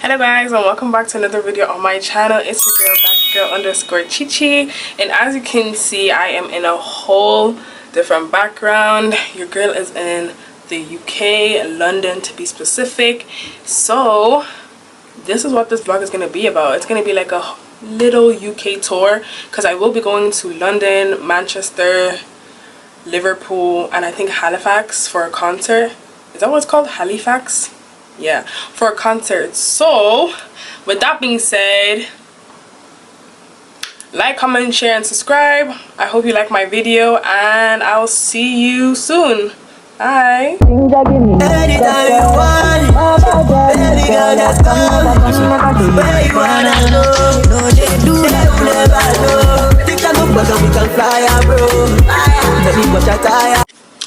Hello guys, and welcome back to another video on my channel. It's your girl _Chichi, and as you can see, I am in a whole different background. Your girl is in the UK, London to be specific. So this is what this vlog is going to be about. It's going to be like a little UK tour because I will be going to London, Manchester, Liverpool, and I think Halifax for a concert. Is that what it's called? Halifax? Yeah, for a concert. So with that being said, like, comment, share, and subscribe. I hope you like my video, and I'll see you soon. Bye.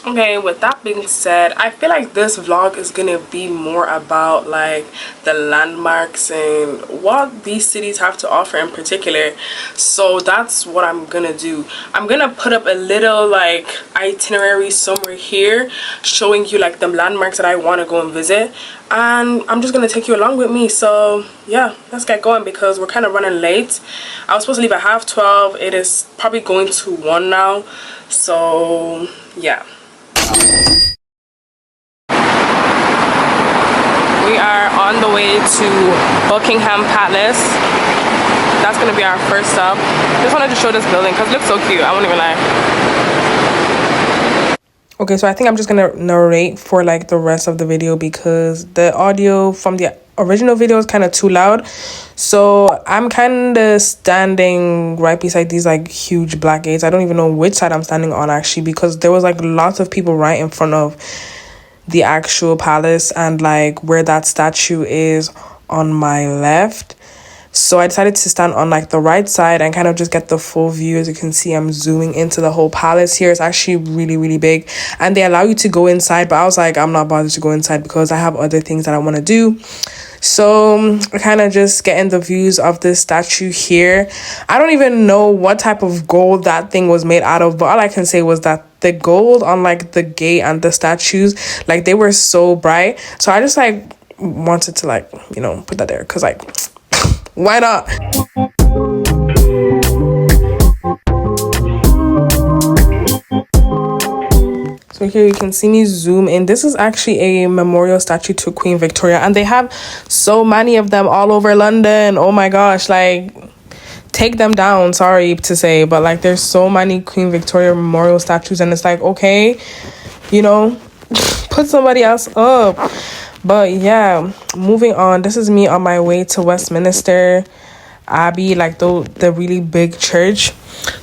Okay, with that being said, I feel like this vlog is gonna be more about like the landmarks and what these cities have to offer in particular. So that's what I'm gonna do. I'm gonna put up a little like itinerary somewhere here showing you like the landmarks that I want to go and visit, and I'm just gonna take you along with me. So yeah, let's get going because we're kind of running late. I was supposed to leave at 12:30. It is probably going to 1 now, so yeah. We are on the way to Buckingham Palace. That's gonna be our first stop. Just wanted to show this building because it looks so cute, I won't even lie. Okay, so I think I'm just gonna narrate for like the rest of the video because the audio from the original video is kind of too loud. So I'm kind of standing right beside these like huge black gates. I don't even know which side I'm standing on actually, because there was like lots of people right in front of the actual palace and like where that statue is on my left. So I decided to stand on like the right side and kind of just get the full view. As you can see, I'm zooming into the whole palace here. It's actually really big, and they allow you to go inside, but I was like, I'm not bothered to go inside because I have other things that I want to do. So I kind of just getting the views of this statue here. I don't even know what type of gold that thing was made out of, but all I can say was that the gold on like the gate and the statues, like they were so bright. So I just like wanted to like, you know, put that there because like why not? So here you can see me zoom in. This is actually a memorial statue to Queen Victoria, and they have so many of them all over London. Oh my gosh, like take them down, sorry to say, but like there's so many Queen Victoria memorial statues, and it's like, okay, you know, put somebody else up. But yeah, moving on, this is me on my way to Westminster Abbey, like the really big church.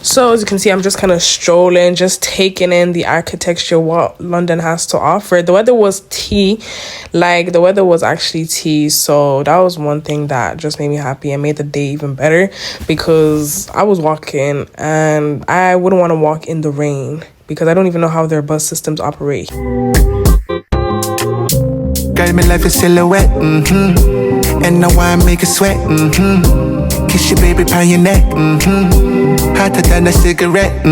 So as you can see, I'm just kind of strolling, just taking in the architecture, what London has to offer. The weather was tea, like the weather was actually tea, so that was one thing that just made me happy and made the day even better, because I was walking and I wouldn't want to walk in the rain because I don't even know how their bus systems operate. Girl, me like a silhouette, and now I make it sweat, Kiss your baby on your neck, Hotter than a cigarette,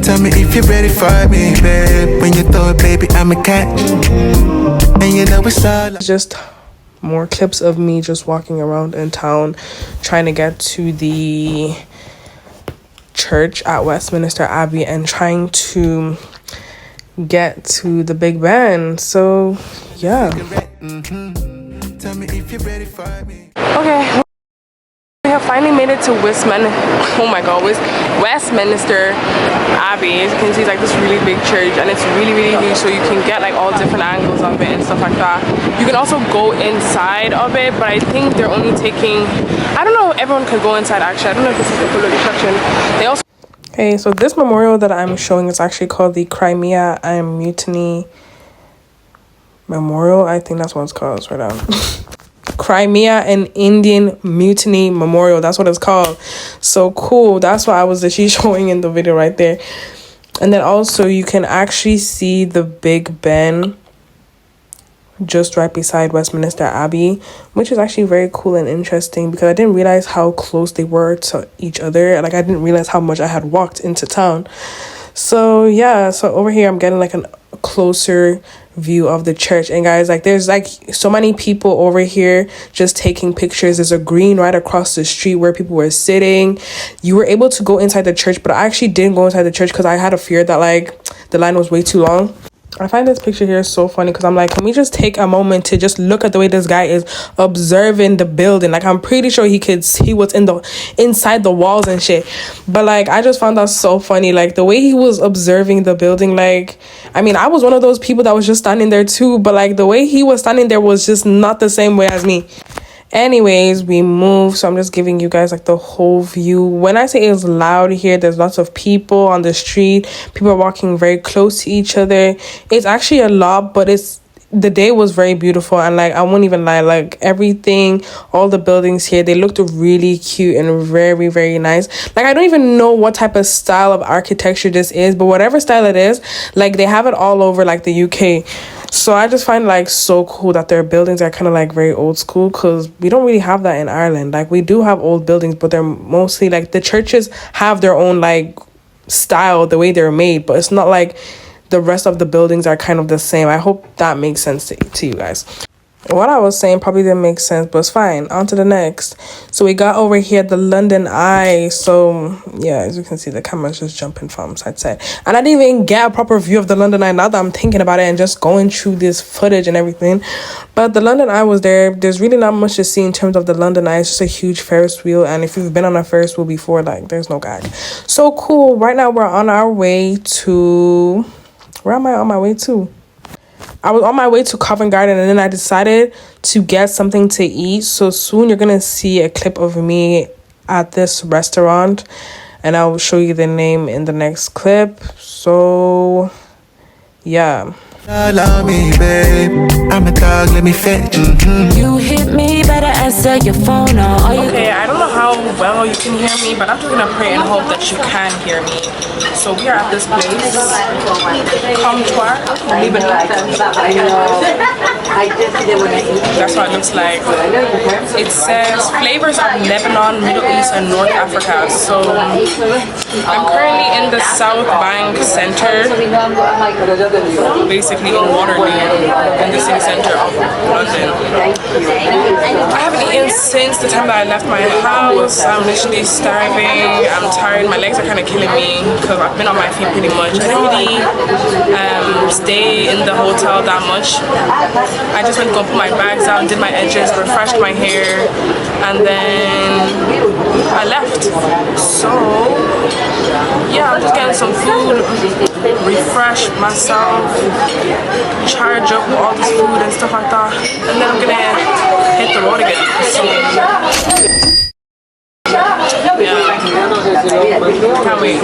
Tell me if you're ready for me, babe. When you throw it, baby, I'm a catch. And you know it's all just more clips of me just walking around in town trying to get to the church at Westminster Abbey and trying to get to the Big Ben. So yeah. Okay, we have finally made it to Westminster Abbey. As you can see, it's like this really big church, and it's really huge, so you can get like all different angles of it and stuff like that. You can also go inside of it, but I think they're only taking, I don't know if everyone can go inside actually. I don't know if this is the full attraction. They also okay, so this memorial that I'm showing is actually called the Crimea and Mutiny Memorial. I think that's what it's called. It's right down. Crimea and Indian Mutiny Memorial. That's what it's called. So cool. That's what I was actually showing in the video right there. And then also you can actually see the Big Ben just right beside Westminster Abbey, which is actually very cool and interesting because I didn't realize how close they were to each other. Like I didn't realize how much I had walked into town. So yeah, so over here I'm getting like a a closer view of the church. And guys, like, there's like so many people over here just taking pictures. There's a green right across the street where people were sitting. You were able to go inside the church, but I actually didn't go inside the church because I had a fear that like the line was way too long. I find this picture here so funny because I'm like, can we just take a moment to just look at the way this guy is observing the building? Like, I'm pretty sure he was inside the walls and shit. But like, I just found that so funny. Like, the way he was observing the building. Like, I mean, I was one of those people that was just standing there too. But like, the way he was standing there was just not the same way as me. Anyways, we move, so I'm just giving you guys like the whole view. When I say it's loud here, there's lots of people on the street. People are walking very close to each other. It's actually a lot, but the day was very beautiful. And like, I won't even lie, like everything, all the buildings here, they looked really cute and very, very nice. Like, I don't even know what type of style of architecture this is, but whatever style it is, like, they have it all over like the UK. So I just find like so cool that their buildings are kind of like very old school, because we don't really have that in Ireland. Like, we do have old buildings, but they're mostly like, the churches have their own like style, the way they're made, but it's not like the rest of the buildings are kind of the same. I hope that makes sense to you guys. What I was saying probably didn't make sense, but it's fine. On to the next. So we got over here the London Eye. So yeah, as you can see, the camera's just jumping from side to side. And I didn't even get a proper view of the London Eye now that I'm thinking about it and just going through this footage and everything. But the London Eye was there. There's really not much to see in terms of the London Eye. It's just a huge Ferris wheel. And if you've been on a Ferris wheel before, like, there's no gag. So cool. Right now we're on our way to... Where am I on my way to? I was on my way to Covent Garden, and then I decided to get something to eat. So soon you're going to see a clip of me at this restaurant, and I will show you the name in the next clip. So, yeah. Love me, babe. I'm a dog, let me fit. You hit me, better answer your phone. Okay, I don't know how well you can hear me, but I'm just gonna pray and hope that you can hear me. So we are at this place, Comptoir, Lebanon. That's what it looks like. It says flavors of Lebanon, Middle East, and North Africa. So I'm currently in the South Bank Center, basically in Waterloo, in the city center of London. I haven't eaten since the time that I left my house. I'm literally starving. I'm tired. My legs are kind of killing me because I've been on my feet pretty much. I didn't really stay in the hotel that much. I just went to go put my bags out, did my edges, refreshed my hair, and then I left. So yeah, I'm just getting some food, refresh myself, charge up all this food and stuff like that, and then I'm gonna hit the road again. So yeah, can't wait.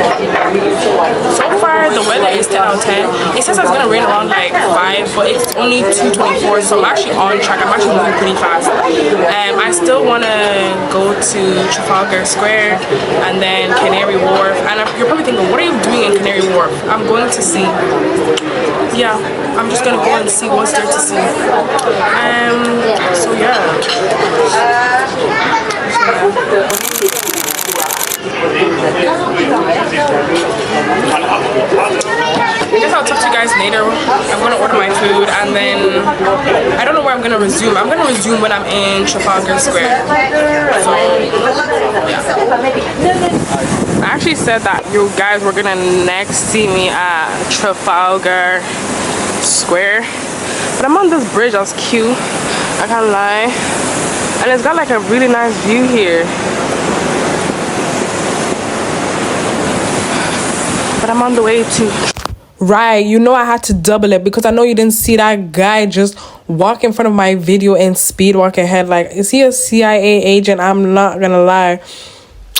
So far the weather is 10 out of 10. It says it's gonna rain around like 5, but it's only 2:24, so I'm actually on track. I'm actually moving pretty fast. I still want to go to Trafalgar Square and then Canary Wharf. And you're probably thinking, what are you doing in Canary Wharf? I'm going to see. Yeah, I'm just gonna go and see what's there to see. So yeah. I guess I'll talk to you guys later. I'm gonna order my food, and then I don't know where I'm gonna resume. I'm gonna resume when I'm in Trafalgar Square. So yeah. I actually said that you guys were gonna next see me at Trafalgar Square, but I'm on this bridge that's cute, I can't lie, and it's got like a really nice view here. But I'm on the way to... Right, you know I had to double it because I know you didn't see that guy just walk in front of my video and speed walk ahead. Like, is he a CIA agent? I'm not gonna lie.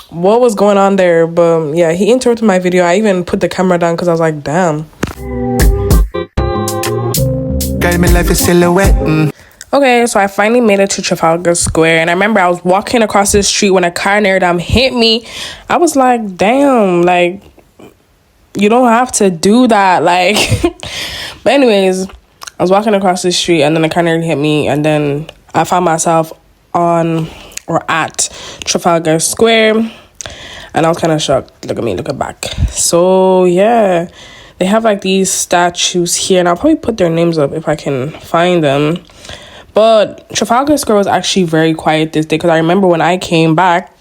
What was going on there? But yeah, he interrupted my video. I even put the camera down because I was like, damn. Got me like a silhouette. Okay, so I finally made it to Trafalgar Square, and I remember I was walking across the street when a car near them hit me. I was like, damn, like, you don't have to do that, like. But anyways, I was walking across the street, and then the car nearly hit me, and then I found myself on or at Trafalgar Square, and I was kind of shocked. Look at me, looking back. So yeah, They have like these statues here, and I'll probably put their names up if I can find them. But Trafalgar Square was actually very quiet this day, because I remember when I came back,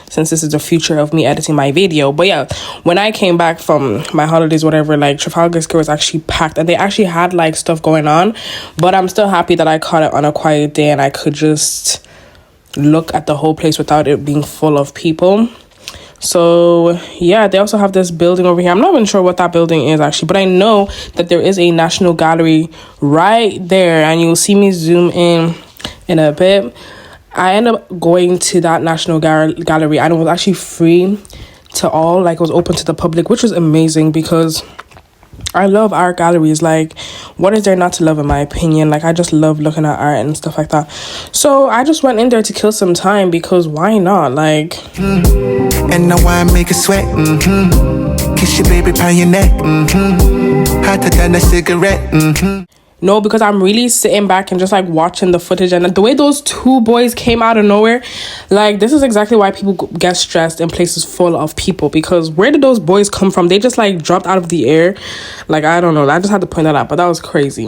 since this is the future of me editing my video. But yeah, when I came back from my holidays, whatever, like Trafalgar Square was actually packed, and they actually had like stuff going on. But I'm still happy that I caught it on a quiet day and I could just look at the whole place without it being full of people. So yeah, they also have this building over here. I'm not even sure what that building is actually, but I know that there is a National Gallery right there, and you'll see me zoom in a bit. I ended up going to that National Gallery, and it was actually free to all, like it was open to the public, which was amazing because I love art galleries. Like, what is there not to love, in my opinion? Like, I just love looking at art and stuff like that. So I just went in there to kill some time, because why not? Like, and now I make it sweat. Kiss your baby on your neck. Hotter than a cigarette. No, because I'm really sitting back and just like watching the footage, and the way those two boys came out of nowhere, like, this is exactly why people get stressed in places full of people, because where did those boys come from? They just like dropped out of the air. Like, I don't know, I just had to point that out, but that was crazy.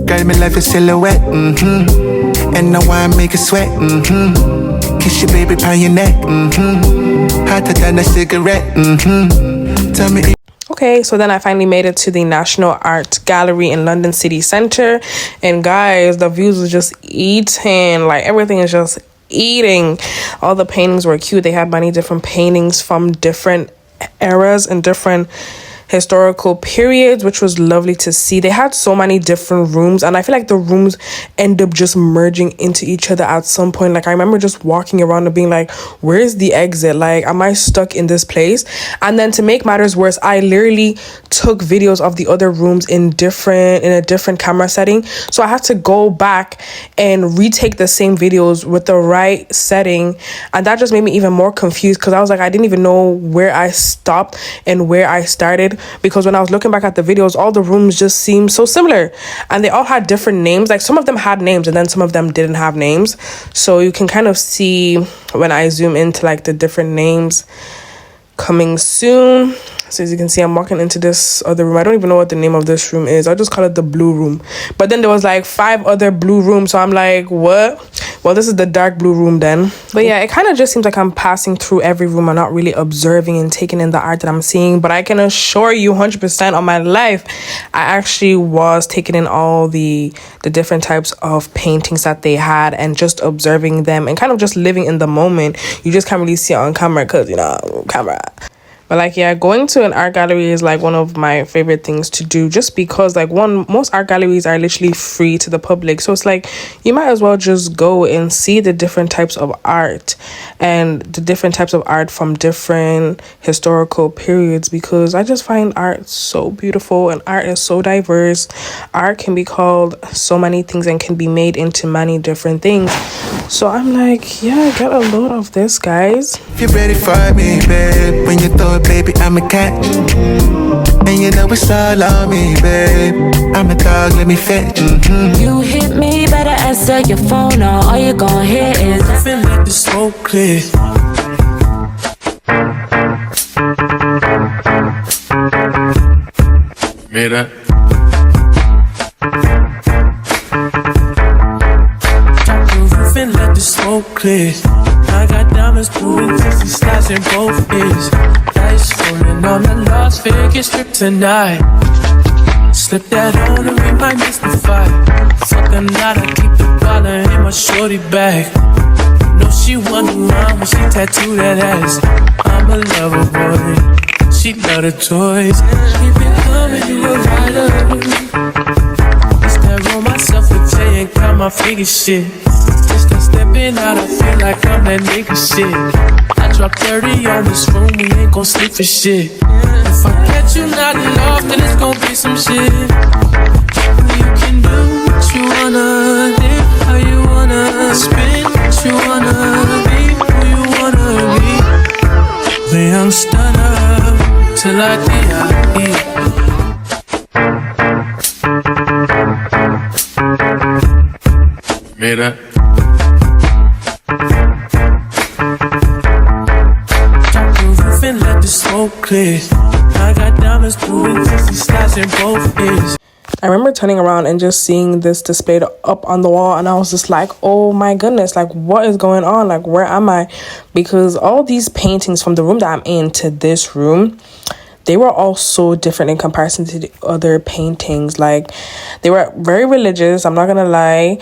Got me like a silhouette. And now I make it sweat. Kiss your baby on your neck. Hotter than a cigarette. Tell me. Okay, so then I finally made it to the National Art Gallery in London City Centre, and guys, the views was just eating. Like, everything is just eating. All the paintings were cute. They had many different paintings from different eras and different historical periods, which was lovely to see. They had so many different rooms, and I feel like the rooms end up just merging into each other at some point. Like, I remember just walking around and being like, where's the exit? Like, am I stuck in this place? And then to make matters worse, I literally took videos of the other rooms in a different camera setting, so I had to go back and retake the same videos with the right setting, and that just made me even more confused, because I was like, I didn't even know where I stopped and where I started, because when I was looking back at the videos, all the rooms just seemed so similar, and they all had different names. Like, some of them had names and then some of them didn't have names, so you can kind of see when I zoom into like the different names coming soon. So as you can see, I'm walking into this other room. I don't even know what the name of this room is. I just call it the blue room. But then there was like 5 other blue rooms. So I'm like, what? Well, this is the dark blue room then. But yeah, it kind of just seems like I'm passing through every room and not really observing and taking in the art that I'm seeing. But I can assure you 100% on my life, I actually was taking in all the different types of paintings that they had and just observing them and kind of just living in the moment. You just can't really see it on camera because, you know, camera. But like, yeah, going to an art gallery is like one of my favorite things to do, just because like most art galleries are literally free to the public. So it's like, you might as well just go and see the different types of art and the different types of art from different historical periods, because I just find art so beautiful and art is so diverse. Art can be called so many things and can be made into many different things. So I'm like, yeah, get a load of this, guys. If you're ready for me, babe, when you throw it, baby, I'm a cat. And you know it's all on me, babe. I'm a dog, let me fetch. You hit me, better answer your phone, or all you gon' hear is I feel like the smoke clear. Mira. Feeling like the smoke clear. I got diamonds, blue, 50 stars in both ears. Dice rolling on the Las Vegas strip tonight. Slip that on and we might mystify. Fuck a night, I keep the dollar in my shorty bag. No, she wasn't around when she tattooed that ass. I'm a lover boy, she love the toys. Keep it coming, you a rider. Just that roll myself a J and count my fingers shit. Just that stepping out, I feel like I'm that nigga shit. I drop 30 on this room, we ain't gon' sleep for shit. If I catch you not off, then it's gon' be some shit. You can do what you wanna, live how you wanna, spin what you wanna, be who you wanna be. The young stunner, till I die. later. Drop the roof and let the smoke clear. I got diamonds doing 50 stars in both ears. I remember turning around and just seeing this displayed up on the wall, and I was just like, oh my goodness, like what is going on? Like where am I? Because all these paintings from the room that I'm in to this room, they were all so different in comparison to the other paintings. Like they were very religious, I'm not gonna lie,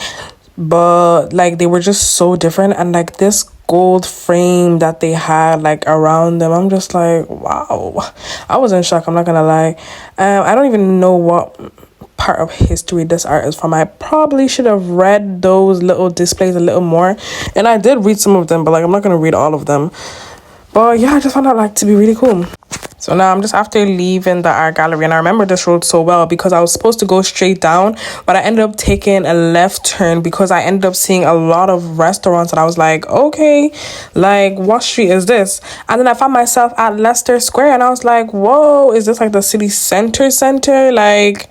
but like they were just so different. And like this gold frame that they had like around them, I'm just like, wow, I was in shock, I'm not gonna lie. I don't even know what part of history this art is from. I probably should have read those little displays a little more, and I did read some of them, but like I'm not gonna read all of them. But yeah, I just found out like to be really cool. So now I'm just after leaving the art gallery, and I remember this road so well because I was supposed to go straight down, but I ended up taking a left turn because I ended up seeing a lot of restaurants, and I was like, okay, like what street is this? And then I found myself at Leicester Square, and I was like, whoa, is this like the city center? Like,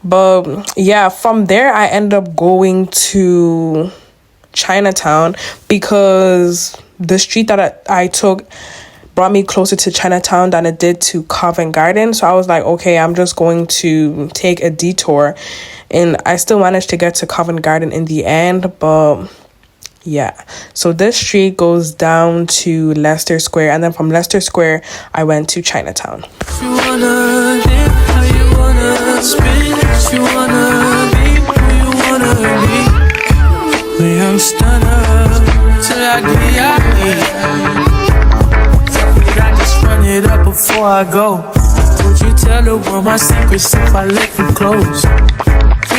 but yeah, from there I ended up going to Chinatown because the street that I took brought me closer to Chinatown than it did to Covent Garden. So I was like, okay, I'm just going to take a detour, and I still managed to get to Covent Garden in the end. But yeah, so this street goes down to Leicester Square, and then from Leicester Square I went to Chinatown. You wanna live how you wanna spin, you wanna be who you wanna be. We young stunner till I get I just run it up before I go. Would you tell the world my secrets if I let you close?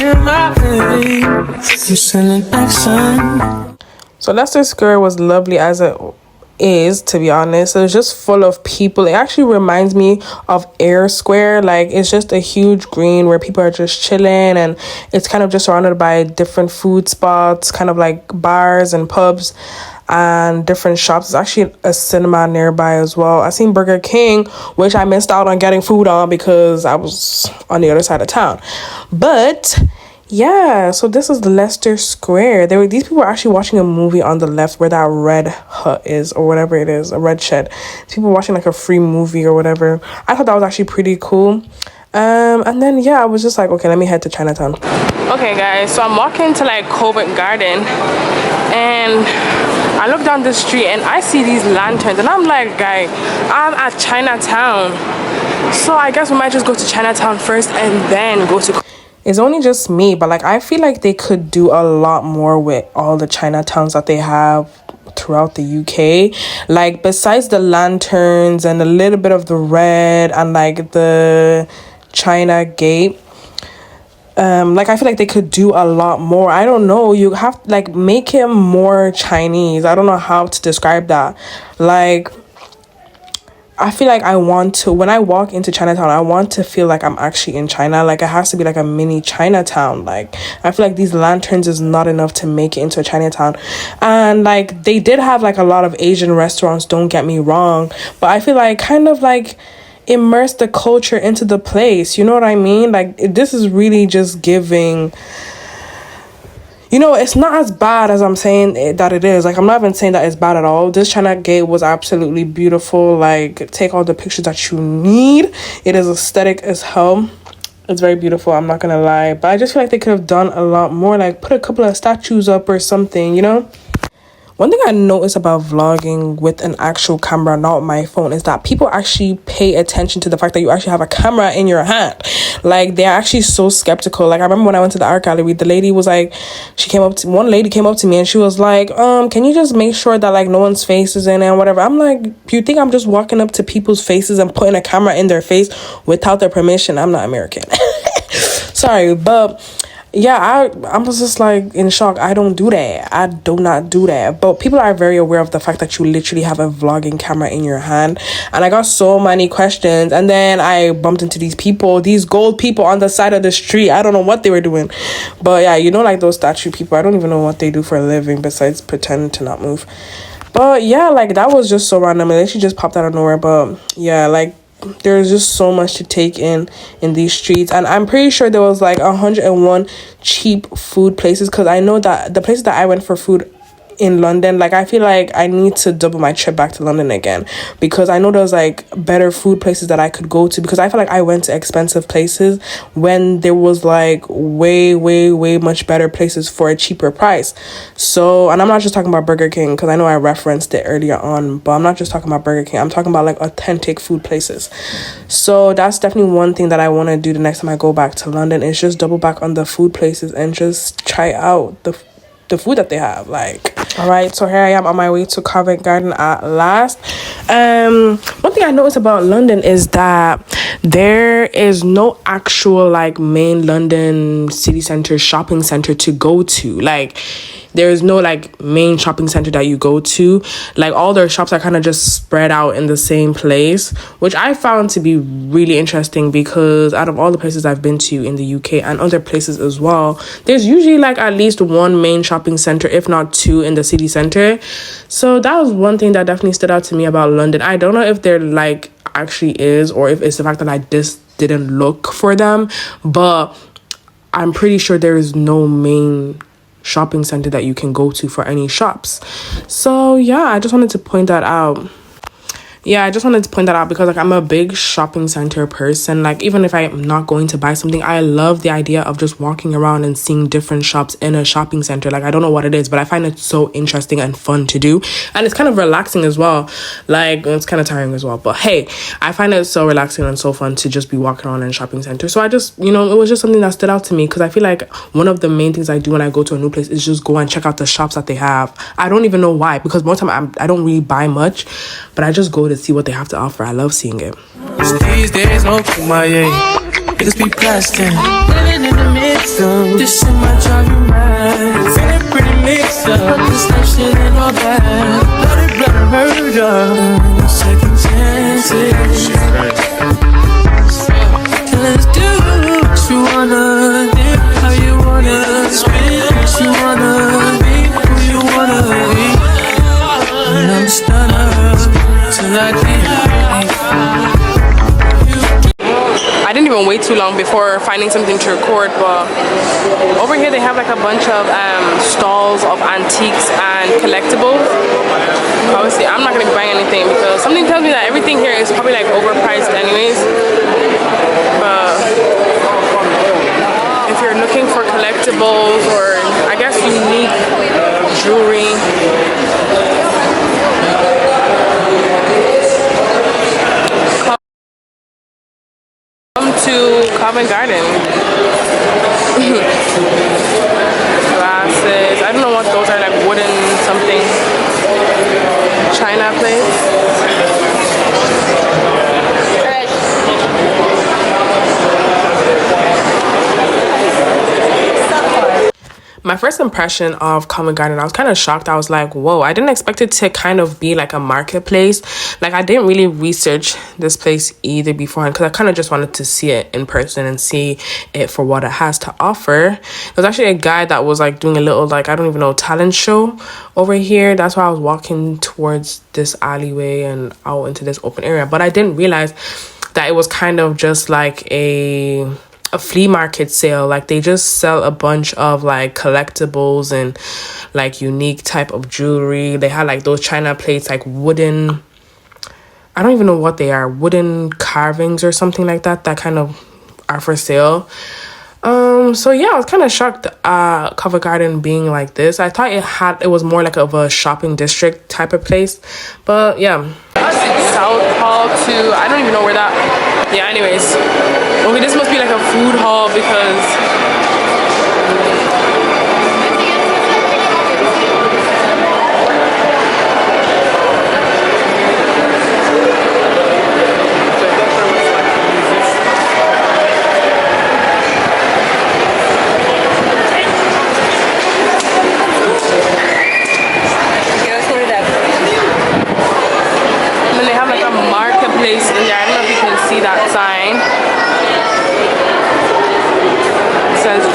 In my head, you send an action. So Leicester Square was lovely as it is, to be honest. It was just full of people. It actually reminds me of Air Square. Like it's just a huge green where people are just chilling, and it's kind of just surrounded by different food spots, kind of like bars and pubs and different shops. There's actually a cinema nearby as well. I seen Burger King, which I missed out on getting food on because I was on the other side of town. But yeah, so this is Leicester Square. These people were actually watching a movie on the left where that red hut is, or whatever it is, a red shed. People watching like a free movie or whatever. I thought that was actually pretty cool. And then yeah, I was just like, okay, let me head to Chinatown. Okay guys, so I'm walking to like Covent Garden, and I look down the street and I see these lanterns, and I'm like, guy, I'm at Chinatown, so I guess we might just go to Chinatown first and then go to... It's only just me, but like I feel like they could do a lot more with all the Chinatowns that they have throughout the UK. Like besides the lanterns and a little bit of the red and like the China Gate, like I feel like they could do a lot more. I don't know, you have to like make it more Chinese. I don't know how to describe that. Like I feel like I want to, when I walk into Chinatown, I want to feel like I'm actually in China. Like it has to be like a mini Chinatown. Like I feel like these lanterns is not enough to make it into a Chinatown. And like they did have like a lot of Asian restaurants, don't get me wrong, but I feel like kind of like immerse the culture into the place, you know what I mean? Like this is really just giving, you know, it's not as bad as I'm saying that it is. Like I'm not even saying that it's bad at all. This China Gate was absolutely beautiful. Like take all the pictures that you need. It is aesthetic as hell. It's very beautiful, I'm not gonna lie, but I just feel like they could have done a lot more, like put a couple of statues up or something, you know. One thing I noticed about vlogging with an actual camera, not my phone, is that people actually pay attention to the fact that you actually have a camera in your hand. Like, they're actually so skeptical. Like, I remember when I went to the art gallery, the lady was like, one lady came up to me and she was like, can you just make sure that, like, no one's face is in it and whatever? I'm like, you think I'm just walking up to people's faces and putting a camera in their face without their permission? I'm not American. Sorry, but... yeah, I was just like in shock. I don't do that. I do not do that. But people are very aware of the fact that you literally have a vlogging camera in your hand. And I got so many questions. And then I bumped into these people, these gold people on the side of the street. I don't know what they were doing. But yeah, you know, like those statue people, I don't even know what they do for a living besides pretend to not move. But yeah, like that was just so random. And she just popped out of nowhere. But yeah, like there's just so much to take in these streets. And I'm pretty sure there was like 101 cheap food places, because I know that the places that I went for food in London, like I feel like I need to double my trip back to London again, because I know there's like better food places that I could go to, because I feel like I went to expensive places when there was like way much better places for a cheaper price. So, and I'm not just talking about Burger King, because I know I referenced it earlier on, but I'm not just talking about Burger King, I'm talking about like authentic food places. So that's definitely one thing that I want to do the next time I go back to London, is just double back on the food places and just try out the food that they have. Like, all right, so here I am on my way to Covent Garden at last. One thing I noticed about London is that there is no actual like main London city center shopping center to go to. Like, there is no like main shopping center that you go to. Like, all their shops are kind of just spread out in the same place, which I found to be really interesting, because out of all the places I've been to in the UK and other places as well, there's usually like at least one main shopping center, if not two, in the city center. So that was one thing that definitely stood out to me about London. I don't know if there like actually is, or if it's the fact that I just didn't look for them, but I'm pretty sure there is no main shopping center that you can go to for any shops. So yeah, I just wanted to point that out. Because like I'm a big shopping center person. Like, even if I'm not going to buy something, I love the idea of just walking around and seeing different shops in a shopping center. Like, I don't know what it is, but I find it so interesting and fun to do, and it's kind of relaxing as well. Like, it's kind of tiring as well, but hey, I find it so relaxing and so fun to just be walking around in a shopping center. So I just, it was just something that stood out to me, because I feel like one of the main things I do when I go to a new place is just go and check out the shops that they have. I don't even know why, because most of the time I don't really buy much, but I just go to see what they have to offer. I love seeing it. These days, no Kumaye. Niggas be blasting. Living in the midst of this shit might drive you mad. Feeling pretty mixed up. This life shit ain't all bad. Bloody murder. No second chances. Let's do what you wanna do. How you wanna spin. What you wanna be. Who you wanna be. And I'm stunned. I didn't even wait too long before finding something to record, but over here they have like a bunch of stalls of antiques and collectibles. Obviously I'm not gonna buy anything, because something tells me that everything here is probably like overpriced anyways. But if you're looking for collectibles, or I guess unique jewelry, to Covent Garden. Glasses. I don't know what those are, like wooden something. China place. My first impression of Covent Garden, I was kind of shocked. I was like, whoa, I didn't expect it to kind of be like a marketplace. Like, I didn't really research this place either beforehand, because I kind of just wanted to see it in person and see it for what it has to offer. There's actually a guy that was like doing a little, like, I don't even know, talent show over here. That's why I was walking towards this alleyway and out into this open area. But I didn't realize that it was kind of just like a flea market sale. Like, they just sell a bunch of like collectibles and like unique type of jewelry. They had like those china plates, like wooden, I don't even know what they are, wooden carvings or something like that kind of are for sale. So yeah, I was kind of shocked Covent Garden being like this. I thought it was more like of a shopping district type of place, but yeah. South Hall to, I don't even know where that, yeah, anyways. Okay, this must be like a food hall, because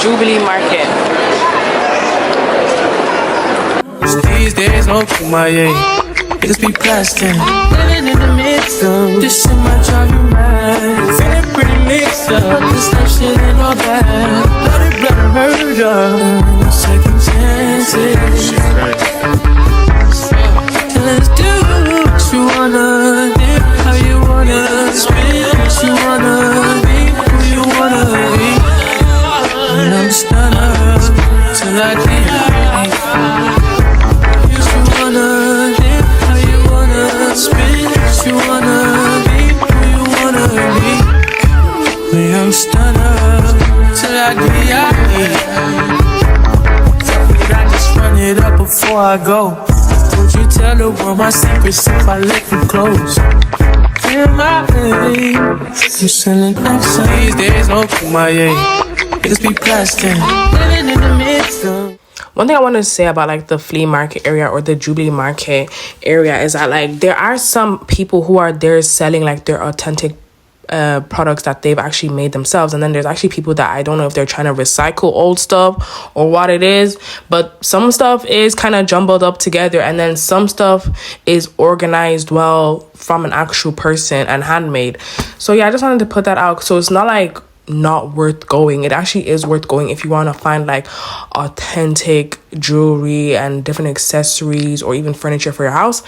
Jubilee Market. These days, no Kumaye. Niggas be blasting. Living in the midst of this shit might drive you mad. no second chances. Let's do what you wanna do, how you wanna spin, what you wanna be, who you wanna be. And I'm stunned till I get what you wanna do, how you wanna spin, what you wanna be, who you wanna be. Me, I'm stunned till I get I just run it up before I go. Would you tell the world my secrets if I let you close? In my way, you selling Insta. These days, no Kumaye. Niggas be plastic, living in the midst of. One thing I want to say about like the flea market area or the Jubilee market area is that like there are some people who are there selling like their authentic products that they've actually made themselves, and then there's actually people that I don't know if they're trying to recycle old stuff or what it is, but some stuff is kind of jumbled up together, and then some stuff is organized well from an actual person and handmade. So yeah, I just wanted to put that out. So it's not like not worth going. It actually is worth going if you want to find like authentic jewelry and different accessories or even furniture for your house.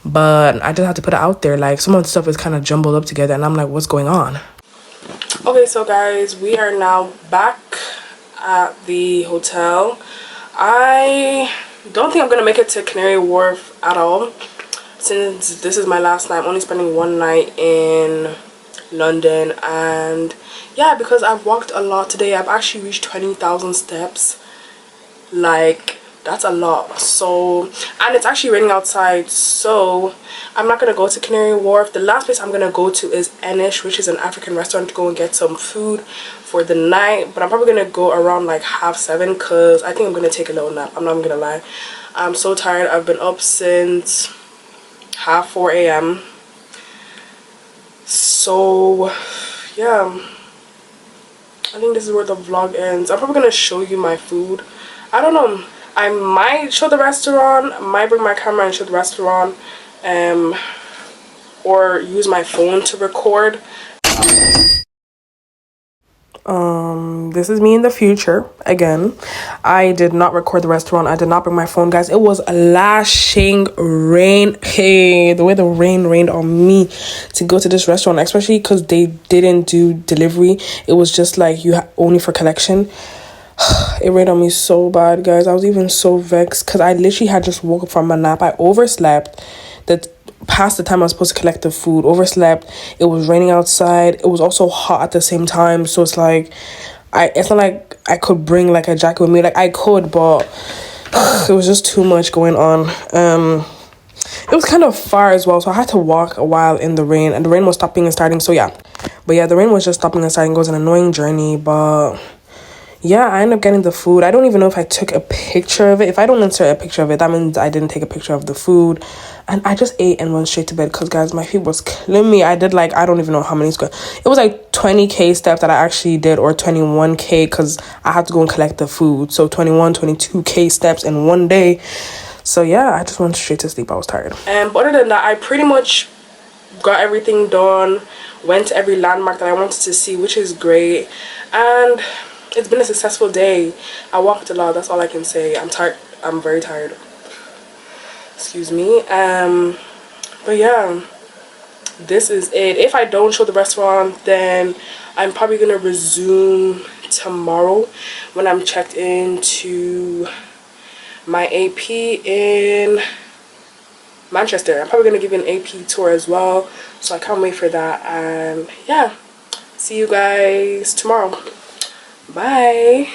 But I just have to put it out there, like some of the stuff is kind of jumbled up together and I'm like, what's going on? Okay, so guys, we are now back at the hotel. I don't think I'm gonna make it to Canary Wharf at all, since this is my last night. I'm only spending one night in London, and yeah, because I've walked a lot today. I've actually reached 20,000 steps. Like, that's a lot. So, and it's actually raining outside, so I'm not gonna go to Canary Wharf. The last place I'm gonna go to is Enish, which is an African restaurant, to go and get some food for the night. But I'm probably gonna go around like 7:30 because I think I'm gonna take a little nap. I'm not gonna lie, I'm so tired. I've been up since 4 a.m. So yeah, I think this is where the vlog ends. I'm probably gonna show you my food. I don't know, I might show the restaurant, I might bring my camera and show the restaurant, or use my phone to record. This is me in the future again. I did not record the restaurant. I did not bring my phone, guys. It was a lashing rain. Hey, the way the rain rained on me to go to this restaurant, especially because they didn't do delivery. It was just like only for collection. It rained on me so bad, guys. I was even so vexed because I literally had just woke up from a nap. I overslept past the time I was supposed to collect the food. Overslept. It was raining outside. It was also hot at the same time. So it's like, it's not like I could bring like a jacket with me. Like I could, but it was just too much going on. It was kind of far as well, so I had to walk a while in the rain, and the rain was stopping and starting. So yeah, but yeah, the rain was just stopping and starting. It was an annoying journey, but yeah, I ended up getting the food. I don't even know if I took a picture of it. If I don't insert a picture of it, that means I didn't take a picture of the food. And I just ate and went straight to bed because, guys, my feet was killing me. I did like, I don't even know how many square. It was like 20k steps that I actually did, or 21k, because I had to go and collect the food. So 22k steps in one day. So yeah, I just went straight to sleep. I was tired. But other than that, I pretty much got everything done. Went to every landmark that I wanted to see, which is great. And it's been a successful day. I walked a lot, that's all I can say. I'm tired. I'm very tired. Excuse me. But yeah, this is it. If I don't show the restaurant, then I'm probably gonna resume tomorrow when I'm checked into my AP in Manchester. I'm probably gonna give you an AP tour as well, so I can't wait for that. And yeah, see you guys tomorrow. Bye.